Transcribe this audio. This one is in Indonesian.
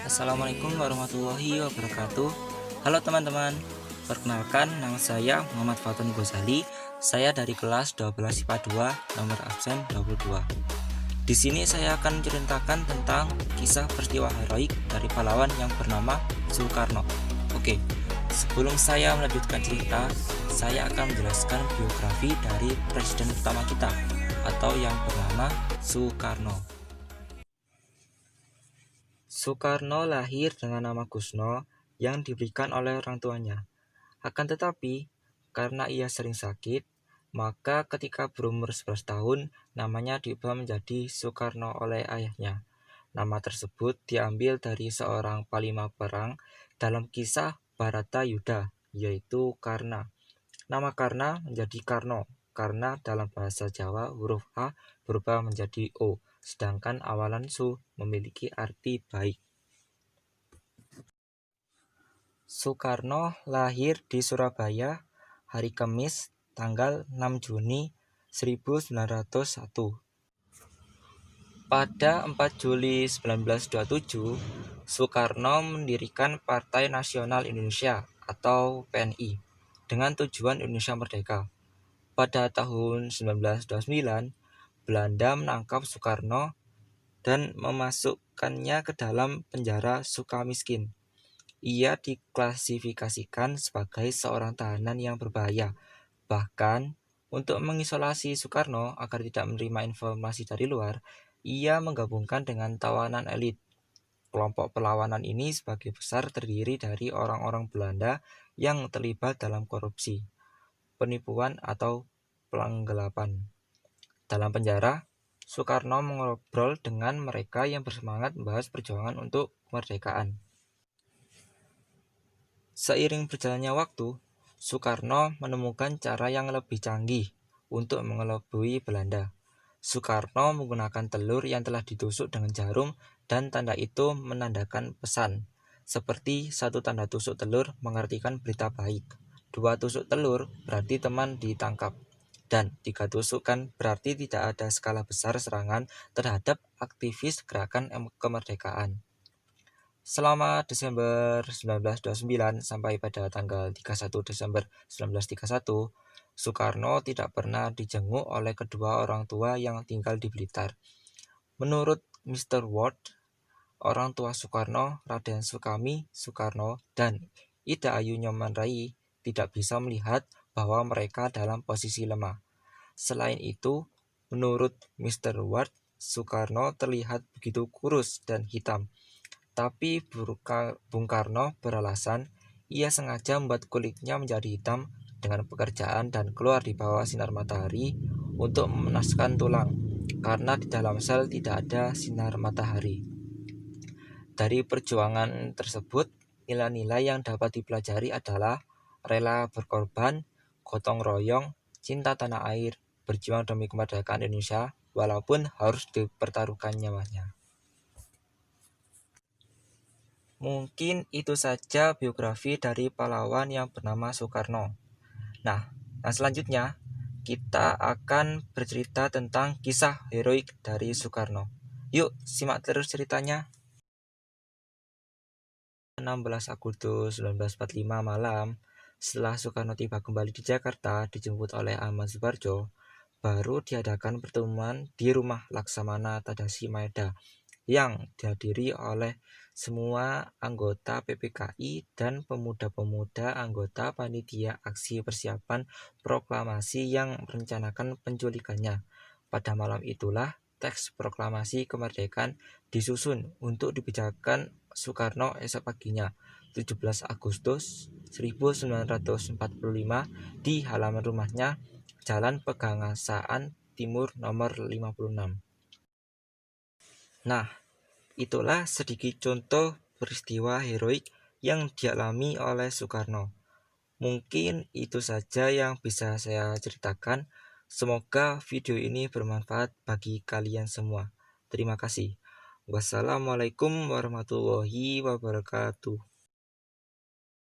Assalamualaikum warahmatullahi wabarakatuh. Halo teman-teman, perkenalkan nama saya Muhammad Fatun Ghazali. Saya dari kelas 12 IPA 2, nomor absen 22. Di sini saya akan menceritakan tentang kisah peristiwa heroik dari pahlawan yang bernama Soekarno. Oke, sebelum saya melanjutkan cerita, saya akan menjelaskan biografi dari presiden utama kita atau yang bernama Soekarno. Soekarno lahir dengan nama Kusno yang diberikan oleh orang tuanya. Akan tetapi, karena ia sering sakit, maka ketika berumur 11 tahun, namanya diubah menjadi Soekarno oleh ayahnya. Nama tersebut diambil dari seorang panglima perang dalam kisah Bharatayuddha, yaitu Karna. Nama Karna menjadi Karno, karena dalam bahasa Jawa huruf A berubah menjadi O, sedangkan awalan Su memiliki arti baik. Soekarno lahir di Surabaya hari Kamis tanggal 6 Juni 1901. Pada 4 Juli 1927, Soekarno mendirikan Partai Nasional Indonesia atau PNI dengan tujuan Indonesia Merdeka. Pada tahun 1929, Belanda menangkap Soekarno dan memasukkannya ke dalam penjara Sukamiskin. Ia diklasifikasikan sebagai seorang tahanan yang berbahaya. Bahkan, untuk mengisolasi Soekarno agar tidak menerima informasi dari luar, ia menggabungkan dengan tawanan elit. Kelompok perlawanan ini sebagai besar terdiri dari orang-orang Belanda yang terlibat dalam korupsi, penipuan atau penggelapan. Dalam penjara, Soekarno mengobrol dengan mereka yang bersemangat membahas perjuangan untuk kemerdekaan. Seiring berjalannya waktu, Soekarno menemukan cara yang lebih canggih untuk mengelabui Belanda. Soekarno menggunakan telur yang telah ditusuk dengan jarum dan tanda itu menandakan pesan. Seperti satu tanda tusuk telur mengartikan berita baik, 2 tusuk telur berarti teman ditangkap, dan 3 tusukan berarti tidak ada skala besar serangan terhadap aktivis gerakan kemerdekaan. Selama Desember 1929 sampai pada tanggal 31 Desember 1931, Soekarno tidak pernah dijenguk oleh kedua orang tua yang tinggal di Blitar. Menurut Mr. Ward, orang tua Soekarno, Raden Sukami Soekarno, dan Ida Ayu Nyoman Rai tidak bisa melihat bahwa mereka dalam posisi lemah. Selain itu, menurut Mr. Ward, Soekarno terlihat begitu kurus dan hitam. Tapi Bung Karno beralasan ia sengaja membuat kulitnya menjadi hitam dengan pekerjaan dan keluar di bawah sinar matahari untuk memanaskan tulang, karena di dalam sel tidak ada sinar matahari. Dari perjuangan tersebut, nilai-nilai yang dapat dipelajari adalah rela berkorban, gotong royong, cinta tanah air, berjuang demi kemerdekaan Indonesia, walaupun harus dipertaruhkan nyawanya. Mungkin itu saja biografi dari pahlawan yang bernama Soekarno. Nah, selanjutnya kita akan bercerita tentang kisah heroik dari Soekarno. Yuk, simak terus ceritanya. 16 Agustus 1945 malam, setelah Soekarno tiba kembali di Jakarta dijemput oleh Ahmad Subarjo, baru diadakan pertemuan di rumah Laksamana Tadasi Maeda yang dihadiri oleh semua anggota PPKI dan pemuda-pemuda anggota panitia aksi persiapan proklamasi yang merencanakan penculikannya. Pada malam itulah teks proklamasi kemerdekaan disusun untuk dibacakan Soekarno esok paginya, 17 Agustus 1945 di halaman rumahnya, Jalan Pegangsaan Timur nomor 56. Nah, itulah sedikit contoh peristiwa heroik yang dialami oleh Soekarno. Mungkin itu saja yang bisa saya ceritakan. Semoga video ini bermanfaat bagi kalian semua. Terima kasih. Wassalamualaikum warahmatullahi wabarakatuh.